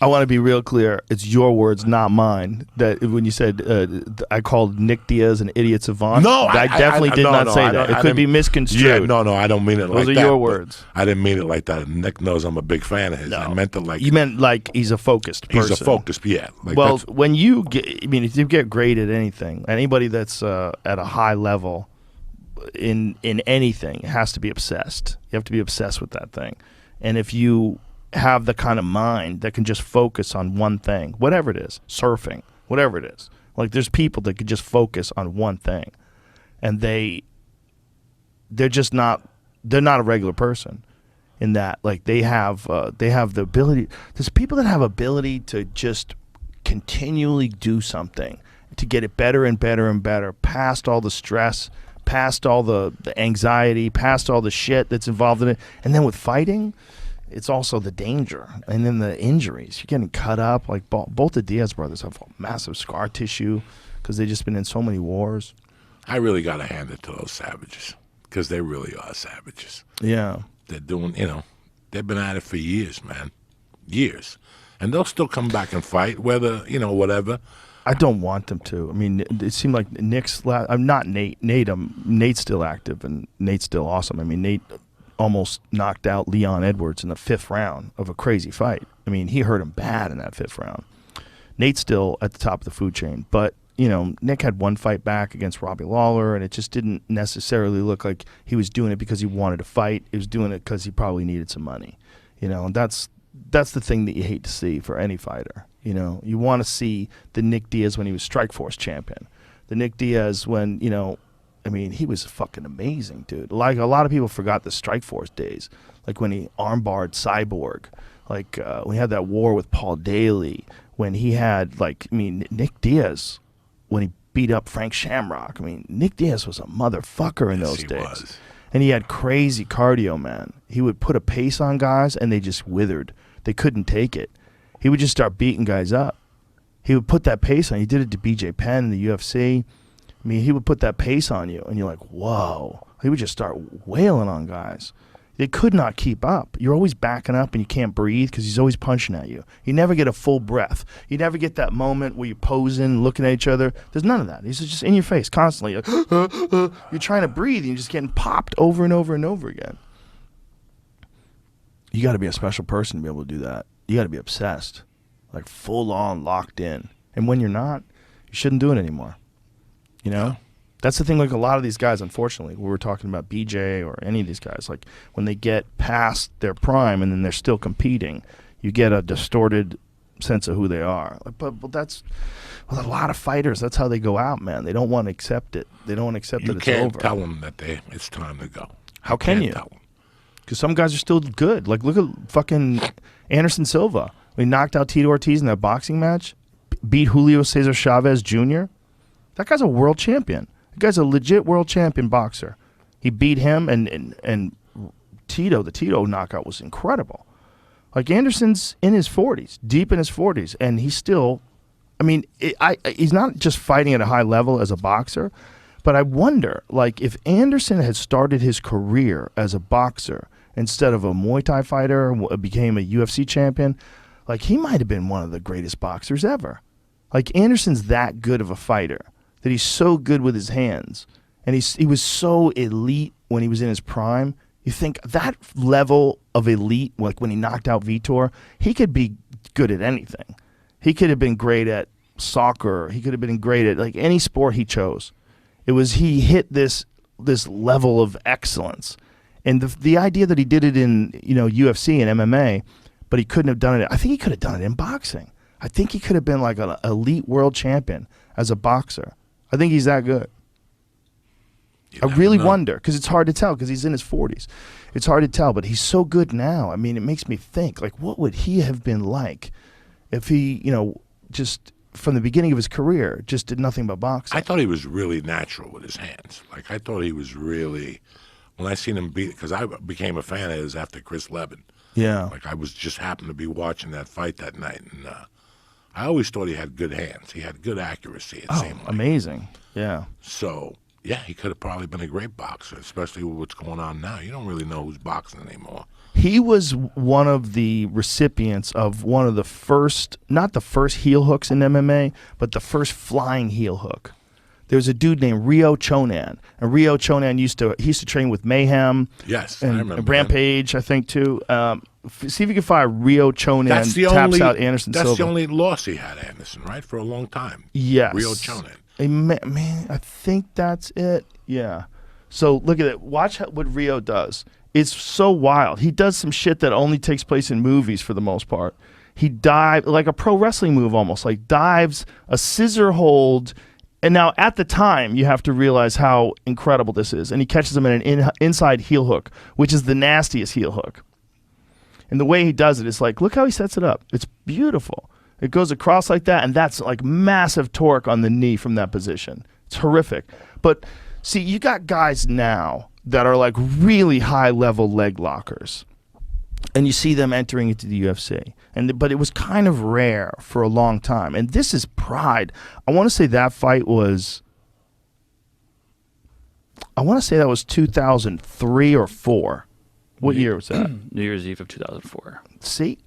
I want to be real clear. It's your words, not mine. That when you said I called Nick Diaz an idiot savant. No, I definitely did not say that. It could be misconstrued. Yeah, no, I don't mean it like that. Those are your words. I didn't mean it like that. Nick knows I'm a big fan of his. No. I meant it like you meant like he's a focused person. He's a focused, yeah. Like well, when you get, I mean, if you get great at anything, anybody that's at a high level in anything has to be obsessed. You have to be obsessed with that thing, and if you have the kind of mind that can just focus on one thing, whatever it is, surfing, whatever it is. Like there's people that could just focus on one thing, and they're not a regular person in that. Like they have the ability. There's people that have ability to just continually do something to get it better and better and better, past all the stress, past all the anxiety, past all the shit that's involved in it. And then with fighting, it's also the danger, and then the injuries. You're getting cut up. Like both the Diaz brothers have massive scar tissue because they've just been in so many wars. I really got to hand it to those savages because they really are savages. Yeah. They're doing, they've been at it for years, man. Years. And they'll still come back and fight, whether, whatever. I don't want them to. I mean, it seemed like Nick's I'm not Nate. Nate's still active, and Nate's still awesome. I mean, Nate almost knocked out Leon Edwards in the 5th round of a crazy fight. I mean, he hurt him bad in that 5th round. Nate's still at the top of the food chain, but Nick had one fight back against Robbie Lawler, and it just didn't necessarily look like he was doing it because he wanted to fight. He was doing it because he probably needed some money, and that's the thing that you hate to see for any fighter. You want to see the Nick Diaz when he was Strikeforce champion, the Nick Diaz when I mean, he was fucking amazing, dude. Like, a lot of people forgot the Strikeforce days. Like, when he armbarred Cyborg. Like, when he had that war with Paul Daly. When he had, Nick Diaz, when he beat up Frank Shamrock. I mean, Nick Diaz was a motherfucker in those days. Was. And he had crazy cardio, man. He would put a pace on guys, and they just withered. They couldn't take it. He would just start beating guys up. He would put that pace on. He did it to BJ Penn in the UFC. I mean, he would put that pace on you, and you're like, whoa. He would just start wailing on guys. They could not keep up. You're always backing up, and you can't breathe because he's always punching at you. You never get a full breath. You never get that moment where you're posing, looking at each other. There's none of that. He's just in your face constantly. You're trying to breathe, and you're just getting popped over and over and over again. You got to be a special person to be able to do that. You got to be obsessed, like full-on locked in. And when you're not, you shouldn't do it anymore. That's the thing. Like a lot of these guys, unfortunately, we were talking about BJ or any of these guys, like when they get past their prime and then they're still competing, you get a distorted sense of who they are. But that's with a lot of fighters. That's how they go out, man. They don't want to accept it. They don't want to accept that it's over. You can't tell them that it's time to go. How can you? Because some guys are still good. Like look at fucking Anderson Silva. When he knocked out Tito Ortiz in that boxing match, beat Julio Cesar Chavez Jr. That guy's a world champion. That guy's a legit world champion boxer. He beat him, and Tito, the Tito knockout was incredible. Like Anderson's in his 40s, deep in his 40s, and he's still, I mean, he's not just fighting at a high level as a boxer, but I wonder, like, if Anderson had started his career as a boxer instead of a Muay Thai fighter, became a UFC champion, like, he might have been one of the greatest boxers ever. Like, Anderson's that good of a fighter that he's so good with his hands, and he was so elite when he was in his prime. You think that level of elite, like when he knocked out Vitor, he could be good at anything. He could have been great at soccer. He could have been great at like any sport he chose. It was he hit this level of excellence, and the idea that he did it in UFC and MMA, but he couldn't have done it. I think he could have done it in boxing. I think he could have been like an elite world champion as a boxer. I think he's that good. I really wonder, because it's hard to tell, because he's in his 40s. It's hard to tell, but he's so good now. I mean, it makes me think, like, what would he have been like if he, just from the beginning of his career, just did nothing but boxing? I thought he was really natural with his hands. Like, I thought he was really, when I seen him beat, because I became a fan of his after Chris Levin. Yeah. Like, I was just happened to be watching that fight that night, and I always thought he had good hands. He had good accuracy, it seemed like. Amazing. Yeah. So Yeah, he could have probably been a great boxer, especially with what's going on now. You don't really know who's boxing anymore. He was one of the recipients of one of the first, not the first heel hooks in MMA, but the first flying heel hook. There was a dude named Rio Chonan, and Rio Chonan used to train with Mayhem. Yes, I and remember Rampage, I think too. See if you can find Rio Chonan taps out Anderson Silva. That's the only loss he had, Anderson, right, for a long time. Yes, Rio Chonan. Man, I think that's it. Yeah. So look at it. Watch what Rio does. It's so wild. He does some shit that only takes place in movies for the most part. He dives like a pro wrestling move, almost like dives, a scissor hold. And now at the time, you have to realize how incredible this is. And he catches him in an inside heel hook, which is the nastiest heel hook. And the way he does it is like, look how he sets it up. It's beautiful. It goes across like that, and that's like massive torque on the knee from that position. It's horrific. But see, you got guys now that are like really high-level leg lockers. And you see them entering into the UFC. But it was kind of rare for a long time. And this is pride. I want to say that fight was... I want to say that was 2003 or 4. What year was that? New Year's Eve of 2004. See?